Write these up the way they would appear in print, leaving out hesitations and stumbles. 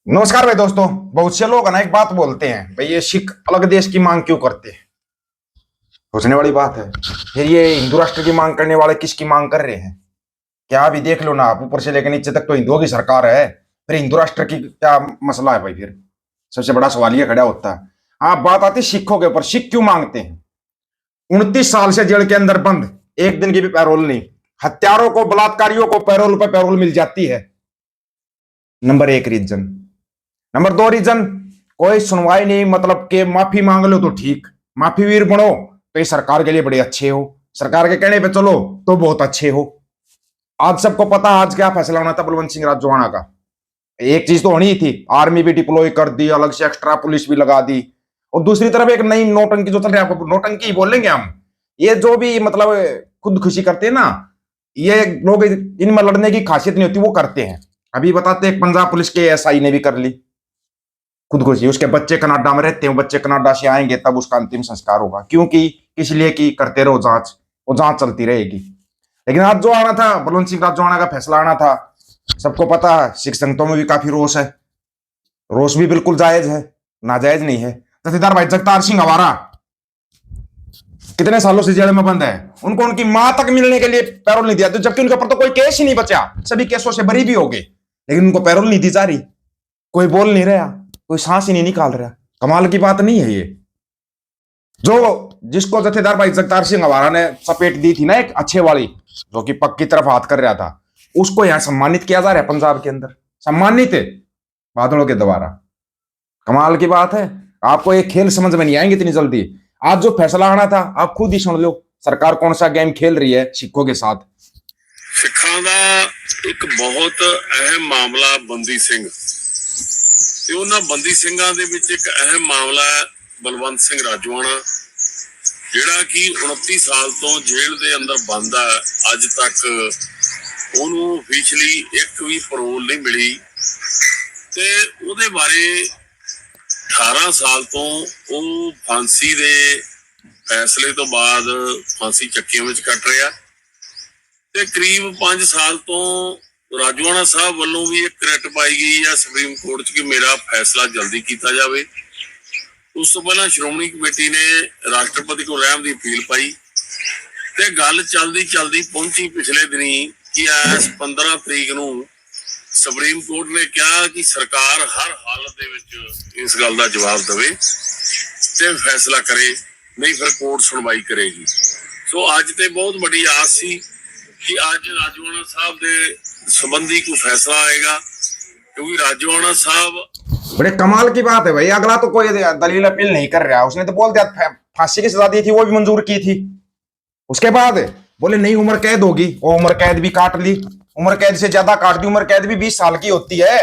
नमस्कार भाई दोस्तों। बहुत से लोग है ना एक बात बोलते हैं, भाई ये सिख अलग देश की मांग क्यों करते हैं। सोचने वाली बात है। फिर ये हिंदू राष्ट्र की मांग करने वाले किसकी मांग कर रहे हैं? क्या अभी देख लो ना आप, ऊपर से लेकर नीचे तक तो हिंदुओं की सरकार है। फिर हिंदू राष्ट्र की क्या मसला है भाई? फिर सबसे बड़ा सवाल ये खड़ा होता है। आप बात आती सिखों के ऊपर, सिख क्यों मांगते हैं? 29 साल से जेल के अंदर बंद, एक दिन की भी पैरोल नहीं। हत्यारों को, बलात्कारियों को पैरोल पे पैरोल मिल जाती है। नंबर एक रीजन। नंबर दो रीजन, कोई सुनवाई नहीं, मतलब के माफी मांग लो तो ठीक, माफी वीर बनो तो ये सरकार के लिए बड़े अच्छे हो, सरकार के कहने पे चलो तो बहुत अच्छे हो। आज सबको पता आज क्या फैसला होना था बलवंत सिंह राजोआणा का। एक चीज तो होनी ही थी, आर्मी भी डिप्लॉय कर दी, अलग से एक्स्ट्रा पुलिस भी लगा दी। और दूसरी तरफ एक नई नौटंकी जो चल रही है, आपको नौटंकी बोलेंगे हम, ये जो भी मतलब खुद खुशी करते हैं ना, ये लोग इनमें लड़ने की खासियत नहीं होती, वो करते हैं। अभी बताते हैं, पंजाब पुलिस के एसआई ने भी कर ली खुदकुशी। उसके बच्चे कनाडा में रहते हैं, बच्चे कनाडा से आएंगे तब उसका अंतिम संस्कार होगा। क्योंकि किस लिए की करते रहो जांच, वो जांच चलती रहेगी। लेकिन आज जो आना था, बलवंत सिंह राजोआणा का फैसला आना था, सबको पता है सिख संगतों में भी काफी रोष है। रोष भी बिल्कुल जायज है, नाजायज नहीं है। जथेदार भाई जगतार सिंह हवारा कितने सालों से जेल में बंद है, उनको उनकी मां तक मिलने के लिए पैरोल नहीं दिया, तो जबकि उनके ऊपर तो कोई केस ही नहीं बचा, सभी केसों से बरी भी हो गए, लेकिन उनको पैरोल नहीं दी जा रही। कोई बोल नहीं रहा, कोई सांस ही नहीं निकाल रहा। कमाल की बात नहीं है ये? जो जिसको जथेदार भाई जगतार सिंह हवारा ने चपेट दी थी ना एक अच्छे वाली, जो कि पग की तरफ हाथ कर रहा था, उसको यहां सम्मानित किया जा रहा है पंजाब के अंदर, सम्मानित है बादलों के द्वारा। कमाल की बात है। आपको ये खेल समझ में नहीं आएंगे इतनी जल्दी। आज जो फैसला आना था, आप खुद ही सुन लो सरकार कौन सा गेम खेल रही है सिखों के साथ। सिखों का एक बहुत अहम मामला बंदी सिंह, ਤੇ ਉਹਨਾਂ ਬੰਦੀ ਸਿੰਘਾਂ ਦੇ ਵਿੱਚ ਇੱਕ ਅਹਿਮ ਮਾਮਲਾ ਹੈ ਬਲਵੰਤ ਸਿੰਘ ਰਾਜੋਆਣਾ, ਜਿਹੜਾ ਕਿ 29 ਸਾਲ ਤੋਂ ਜੇਲ੍ਹ ਦੇ ਅੰਦਰ ਬੰਦ ਹੈ। ਅੱਜ ਤੱਕ ਉਹਨੂੰ ਪਿਛਲੀ ਇੱਕ ਵੀ ਪਰੋਲ ਨਹੀਂ ਮਿਲੀ ਤੇ ਉਹਦੇ ਬਾਰੇ 18 ਸਾਲ ਤੋਂ ਉਹ ਫਾਂਸੀ ਦੇ ਫੈਸਲੇ ਤੋਂ ਬਾਅਦ ਫਾਂਸੀ ਚੱਕੀਆਂ ਵਿੱਚ ਕੱਟ ਰਿਹਾ ਤੇ ਕਰੀਬ 5 ਸਾਲ ਤੋਂ ਰਾਜੋਆਣਾ ਸਾਹਿਬ ਵੱਲੋਂ ਵੀ ਇੱਕ ਰਿਟ ਪਾਈ ਗਈ ਆ ਸੁਪਰੀਮ ਕੋਰਟ 'ਚ ਕਿ ਮੇਰਾ ਫੈਸਲਾ ਜਲਦੀ ਕੀਤਾ ਜਾਵੇ। ਉਸ ਤੋਂ ਪਹਿਲਾਂ ਸ਼੍ਰੋਮਣੀ ਕਮੇਟੀ ਨੇ ਰਾਸ਼ਟਰਪਤੀ ਕੋਲ ਰਹਿਮ ਦੀ ਅਪੀਲ ਪਾਈ ਤੇ ਗੱਲ ਚਲਦੀ ਪਹੁੰਚੀ ਪਿਛਲੇ ਦਿਨੀ ਕਿ ਇਸ 15 ਤਰੀਕ ਨੂੰ ਸੁਪਰੀਮ ਕੋਰਟ ਨੇ ਕਿਹਾ ਕਿ ਸਰਕਾਰ ਹਰ ਹਾਲਤ ਦੇ ਵਿੱਚ ਇਸ ਗੱਲ ਦਾ ਜਵਾਬ ਦੇਵੇ ਤੇ ਫੈਸਲਾ ਕਰੇ, ਨਹੀਂ ਫਿਰ ਕੋਰਟ ਸੁਣਵਾਈ ਕਰੇਗੀ। ਸੋ ਅੱਜ ਤੇ ਬਹੁਤ ਵੱਡੀ ਆਸ ਸੀ कि आज राजोआणा साहब दे संबंधी कोई फैसला आएगा, क्योंकि राजोआणा साहब बड़े कमाल की बात है भाई। अगला तो कोई दलील अपील नहीं कर रहा, उसने तो बोल दिया फांसी की सजा दी थी वो भी मंजूर की थी, उसके बाद बोले नहीं उम्र कैद होगी, वो उम्र कैद भी काट ली, उम्र कैद से ज्यादा काट दी। उम्र कैद भी 20 साल की होती है,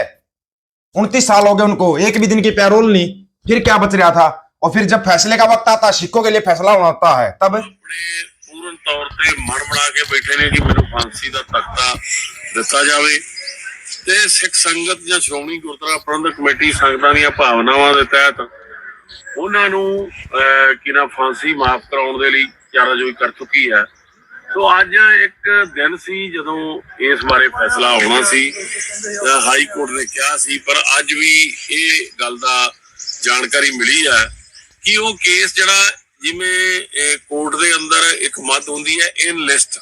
29 साल हो गए उनको, एक भी दिन की पैरोल नहीं। फिर क्या बच रहा था? और फिर जब फैसले का वक्त आता, सिखों के लिए फैसला होता है, तब पूर्ण तौर पे मन बना के बैठे ने कि मैनू फांसी का तख्ता दिता जाए ते सिख संगत या श्रोमणी गुरुद्वारा प्रबंधक कमेटी संगतां दी भावनावां दे तहत उन्हां नूं कि ना फांसी माफ कराउण दे लई चाराजोई कर चुकी है। तो अज एक दिन सी जदों इस बारे फैसला होना सी, हाई कोर्ट ने कहा सी, पर अज भी ये गल दा जानकारी मिली है कि वो केस जिहड़ा जिवें कोर्ट दे अंदर एक मत हुंदी है इन लिस्ट,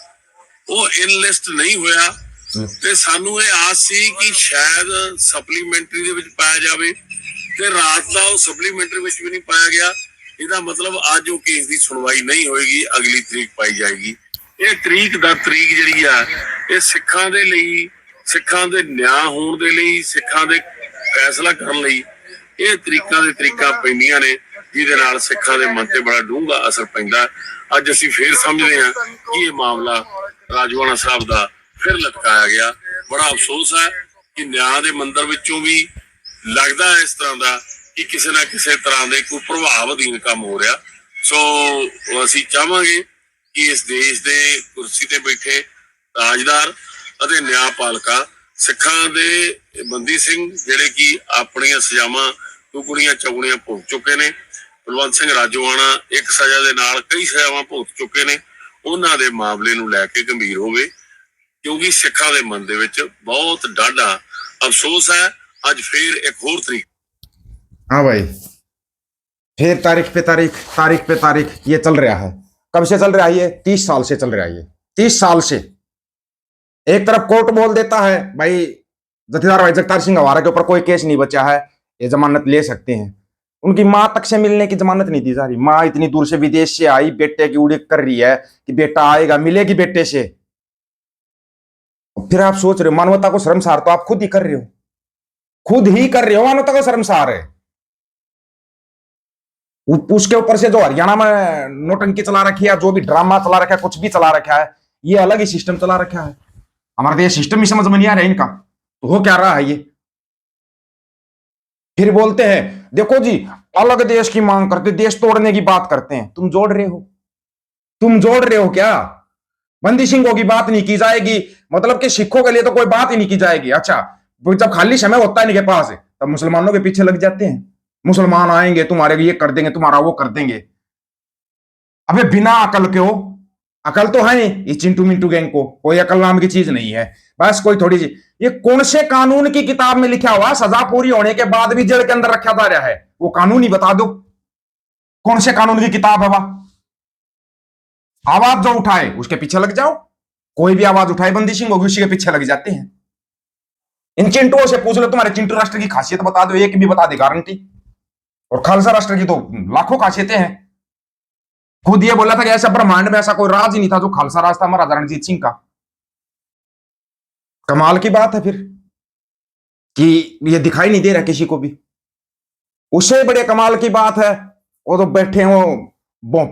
वो इन लिस्ट नहीं होया ते सानू ये आस सी कि शायद सप्लीमेंटरी दे विच पाया जावे ते रात दा वो सप्लीमेंटरी विच भी नहीं पाया गया। इसदा मतलब अज वो केस दी सुनवाई नहीं होएगी, अगली तरीक पाई जाएगी। ये तरीक दा तरीक जिहड़ी आ ये सिखां दे लई, सिखां दे न्याय होण दे लई, सिखां दे फैसला करन लई ये तरीकां दे तरीकां पैंदियां ने, ਜਿਹਦੇ ਨਾਲ ਸਿੱਖਾਂ ਦੇ ਮਨ ਤੇ ਬੜਾ ਡੂੰਘਾ ਅਸਰ ਪੈਂਦਾ। ਅੱਜ ਅਸੀਂ ਫੇਰ ਸਮਝਦੇ ਹਾਂ ਕਿ ਇਹ ਮਾਮਲਾ ਰਾਜੋਆਣਾ ਸਾਹਿਬ ਦਾ ਫਿਰ ਲਟਕਾਇਆ ਗਿਆ। ਬੜਾ ਅਫਸੋਸ ਹੈ ਕਿ ਨਿਆਂ ਦੇ ਮੰਦਰ ਵਿੱਚੋਂ ਵੀ ਲੱਗਦਾ ਹੈ ਇਸ ਤਰ੍ਹਾਂ ਦਾ ਕਿ ਕਿਸੇ ਨਾ ਕਿਸੇ ਤਰ੍ਹਾਂ ਦੇ ਕੋਈ ਪ੍ਰਭਾਵ ਅਧੀਨ ਕੰਮ ਹੋ ਰਿਹਾ। ਸੋ ਅਸੀਂ ਚਾਹਾਂਗੇ ਕਿ ਇਸ ਦੇਸ਼ ਦੇ ਕੁਰਸੀ ਤੇ ਬੈਠੇ ਤਾਜਦਾਰ ਅਤੇ ਨਿਆਂਪਾਲਕਾ ਸਿੱਖਾਂ ਦੇ ਬੰਦੀ ਸਿੰਘ ਜਿਹੜੇ ਕਿ ਆਪਣੀਆਂ ਸਜ਼ਾਵਾਂ ਦੁੱਗਣੀਆਂ ਚੌਗਣੀਆਂ ਭੁਗਤ ਚੁੱਕੇ ਨੇ, ਬਲਵੰਤ ਸਿੰਘ ਰਾਜੋਆਣਾ ਇੱਕ ਸਜ਼ਾ ਦੇ ਨਾਲ ਕਈ ਸਜ਼ਾਵਾਂ ਭੁਗਤ ਚੁੱਕੇ ਨੇ, ਉਹਨਾਂ ਦੇ ਮਾਮਲੇ ਨੂੰ ਲੈ ਕੇ ਗੰਭੀਰ ਹੋਵੇ, ਕਿਉਂਕਿ ਸਿੱਖਾਂ ਦੇ ਮਨ ਦੇ ਵਿੱਚ ਬਹੁਤ ਡਾਢਾ ਅਫਸੋਸ ਹੈ ਅੱਜ ਫੇਰ ਇੱਕ ਹੋਰ ਤਰੀਕ। हाँ भाई, फिर तारीख पे तारीख ये चल रहा है। कब से चल रहा है ये? 30 साल से चल रहा है ये। 30 साल से एक तरफ कोर्ट बोल देता है भाई जथेदार भाई जगतार सिंह हवारा के ऊपर कोई केस नहीं बचा है, ये जमानत ले सकते हैं। उनकी मां तक से मिलने की जमानत नहीं दी जा रही। मां इतनी दूर से विदेश से आई, बेटे की उड़ीक कर रही है कि बेटा आएगा, मिलेगी बेटे से। फिर आप सोच रहे हो मानवता को शर्मसार तो आप खुद ही कर रहे हो, खुद ही कर रहे हो। मानवता को शर्मसार है। उसके ऊपर से जो हरियाणा में नोटंकी चला रखी है, जो भी ड्रामा चला रखा है, कुछ भी चला रखा है, ये अलग ही सिस्टम चला रखा है। हमारा तो ये सिस्टम ही समझ में नहीं आ रहा है इनका, तो हो क्या रहा है ये। फिर बोलते हैं देखो जी अलग देश की मांग करते, देश तोड़ने की बात करते हैं। तुम जोड़ रहे हो, तुम जोड़ रहे हो क्या? बंदी सिंहों की बात नहीं की जाएगी, मतलब कि सिखों के लिए तो कोई बात ही नहीं की जाएगी। अच्छा, जब खाली समय होता है इनके पास तब मुसलमानों के पीछे लग जाते हैं। मुसलमान आएंगे तुम्हारे ये कर देंगे, तुम्हारा वो कर देंगे। अबे बिना अकल के हो, अकल तो है ये चिंटू मिंटू गैंग को कोई अकल नाम की चीज नहीं है। बस कोई थोड़ी सी, ये कौन से कानून की किताब में लिखा हुआ सजा पूरी होने के बाद भी जेल के अंदर रखा जा रहा है? वो कानून ही बता दो, कौन से कानून की किताब है वह? आवाज जो उठाए उसके पीछे लग जाओ, कोई भी आवाज उठाए बंदी सिंह होगी उसी के पीछे लग जाते हैं। इन चिंटुओं से पूछ लो तुम्हारे चिंटू राष्ट्र की खासियत बता दो, एक भी बता दे गारंटी। और खालसा राष्ट्र की तो लाखों खासियतें हैं। खुद ये बोला था कि ऐसा ब्रह्मांड में ऐसा कोई राज ही नहीं था जो खालसा राज था महाराजा रणजीत सिंह का। कमाल की बात है फिर कि ये दिखाई नहीं दे रहा किसी को भी। उससे बड़े कमाल की बात है वो तो बैठे हो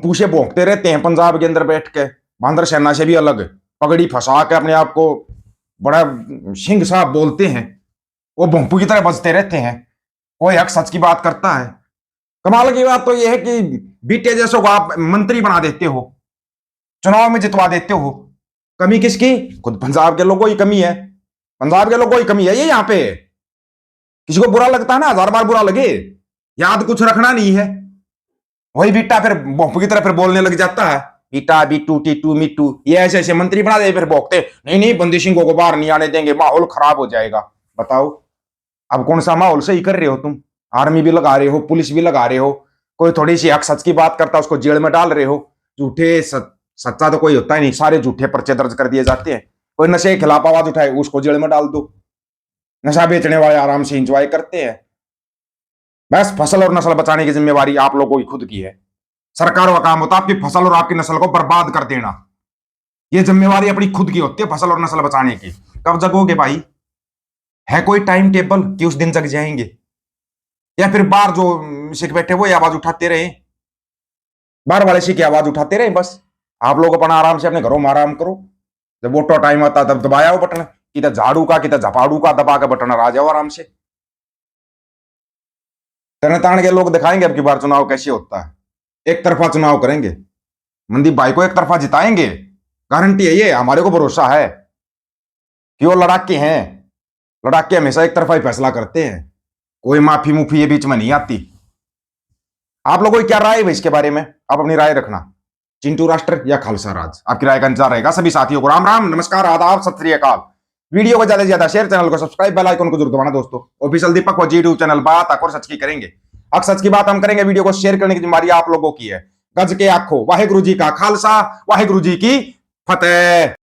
पूछे भोंकते रहते हैं पंजाब के अंदर बैठ के, बांदर सेना से भी अलग, पगड़ी फंसा के अपने आप को बड़ा सिंह साहब बोलते हैं, वो भोंपू की तरह बजते रहते हैं। कोई हक सच की बात करता है। कमाल की बात तो यह है कि बीटे जैसों को आप मंत्री बना देते हो, चुनाव में जितवा देते हो। कमी किसकी? खुद पंजाब के लोगों की कमी है, पंजाब के लोगों की कमी है ये। यहाँ पे किसी को बुरा लगता है ना, 1000 बार बुरा लगे, याद कुछ रखना नहीं है। वही बीटा फिर भोंपू की तरह फिर बोलने लग जाता है, बीटा बीटू टीटू मीटू, ये ऐसे ऐसे मंत्री बना दे। फिर भोंकते नहीं नहीं बंदी सिंहों को बाहर नहीं आने देंगे, माहौल खराब हो जाएगा। बताओ अब कौन सा माहौल सही कर रहे हो तुम? आर्मी भी लगा रहे हो, पुलिस भी लगा रहे हो, कोई थोड़ी सी हक सच की बात करता उसको जेल में डाल रहे हो। झूठे सच्चा तो कोई होता ही नहीं, सारे झूठे पर्चे दर्ज कर दिए जाते हैं। कोई नशे के खिलाफ आवाज उठाए उसको जेल में डाल दो। नशा बेचने वाले आराम से इंजॉय करते हैं। बस फसल और नस्ल बचाने की जिम्मेवारी आप लोगों की खुद की है। सरकारों का काम होता है आपकी फसल और आपकी नस्ल को बर्बाद कर देना। ये जिम्मेवारी अपनी खुद की होती है फसल और नस्ल बचाने की। कब जगोगे भाई? है कोई टाइम टेबल कि उस दिन जग जाएंगे? या फिर बाहर जो सिख बैठे वो आवाज उठाते रहे, बाहर वाले सिख आवाज उठाते रहे? बस आप लोग अपना आराम से अपने घरों में आराम करो। जब वोटो टाइम आता तब दबाया वो बटन, किधर झाड़ू का किधर झपाड़ू का दबा के बटन आ जाओ आराम से। तरह ताण के लोग दिखाएंगे अब की बार चुनाव कैसे होता है। एक तरफा चुनाव करेंगे, मनदीप भाई को एक तरफा जिताएंगे, गारंटी है ये। हमारे को भरोसा है कि वो लड़ाके हैं, लड़ाके हमेशा एक तरफा ही फैसला करते हैं, कोई माफी मुफी ये बीच में नहीं आती। आप लोगों की क्या राय है इसके बारे में? आप अपनी राय रखना, चिंटू राष्ट्र या खालसा राज, आपकी राय का इंतजार रहेगा। सभी साथियों को राम राम, नमस्कार, आदाब, सत श्री अकाल। वीडियो को ज्यादा से ज्यादा शेयर, चैनल को सब्सक्राइब, बेल आइकन को जरूर दबाना दोस्तों। ऑफिशियल दीपक व यूट्यूब चैनल बात और सच की करेंगे, हक सच की बात हम करेंगे। वीडियो को शेयर करने की जिम्मेदारी आप लोगों की है। गज के आखो वाहेगुरु जी का खालसा, वाहेगुरु जी की फतेह।